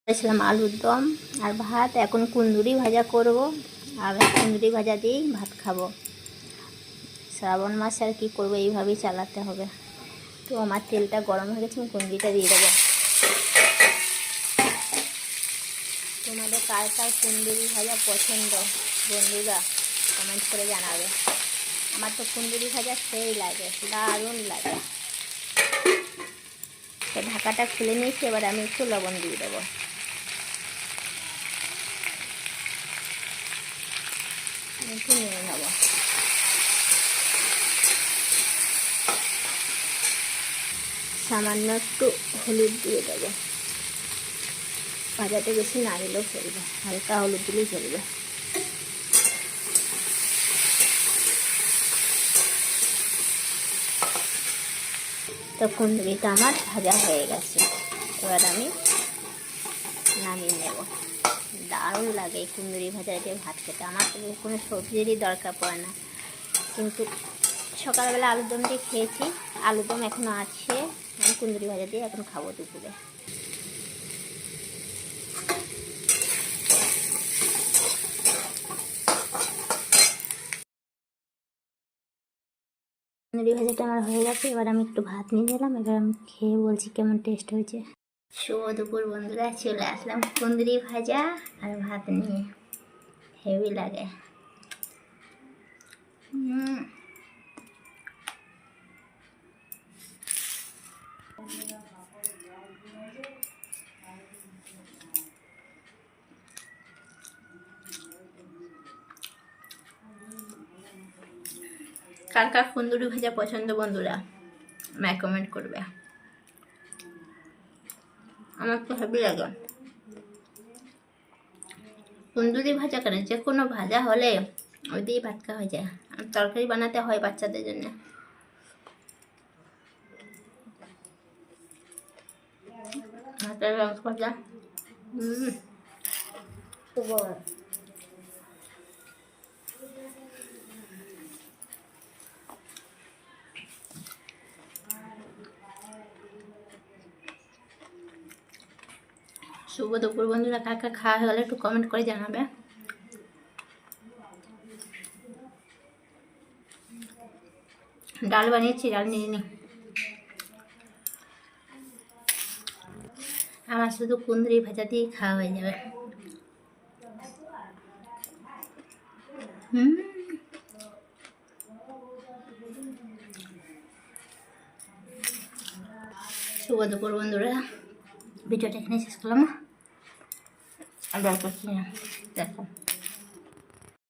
করেছিলাম আলুর দম আর ভাত। এখন কুন্দুরি ভাজা করব, আর কুন্দুরি ভাজা দিয়েই ভাত খাবো। শ্রাবণ মাসে আর কি করবো, এইভাবেই চালাতে হবে। তো আমার তেলটা গরম হয়ে গেছে, আমি কুন্দুরিটা দিয়ে দেবো। তোমাদের কার কার কুন্দুরি ভাজা পছন্দ বন্ধুরা কমেন্ট করে জানাবে। আমার তো কুন্দুরি ভাজা সেই লাগে, দারুণ লাগে। তো ঢাকাটা খুলে নিয়েছি, এবার আমি একটু লবণ দিয়ে দেবো। একটু নিয়ে নেব। সামান্য একটু হলুদ দিয়ে দেবো। ভাজাতে বেশি না দিলেও চলবে, হালকা হলুদ দিলেই চলবে। তো কুন্দুরিটা আমার ভাজা হয়ে গেছে, এবার আমি নামিয়ে নেব। দারুণ লাগে এই কুন্দুরি ভাজা দিয়ে ভাত খেতে। আমার তো কোনো সবজিরই দরকার পড়ে না, কিন্তু সকালবেলা আলুর দম দিয়ে খেয়েছি, আলুর দম এখনও আছে। আমি কুন্দুরি ভাজা দিয়ে এখন খাবো দুপুরে। কুন্দুরি ভাজাটা আমার হয়ে গেছে, এবার আমি একটু ভাত নিয়ে গেলাম। এবার আমি খেয়ে বলছি কেমন টেস্ট হয়েছে। শুভ দুপুর বন্ধুরা, চলে আসলাম কুন্দুরি ভাজা আর ভাত নিয়ে। হেভি লাগে। কার কার কুন্দুরি ভাজা পছন্দ বন্ধুরা আমায় কমেন্ট করবে। আমার তো হেভি লাগে কুন্দুরি ভাজা। করে যে কোনো ভাজা হলে ওই দিয়েই ভাত খাওয়া হয়ে যায়। আর তরকারি বানাতে হয় বাচ্চাদের জন্য। হাতের মাংস ভাজা শুভ দুপুর বন্ধুরা, কার কার খাওয়া হয়ে গেলে একটু কমেন্ট করে জানাবে। ডাল বানিয়েছি, ডাল নিয়ে নি। আমার শুধু কুন্দুরি ভাজা দিয়ে খাওয়া হয়ে যাবে। শুভ দুপুর বন্ধুরা, ভিডিওটা এখানে শেষ করলাম। আর দেখো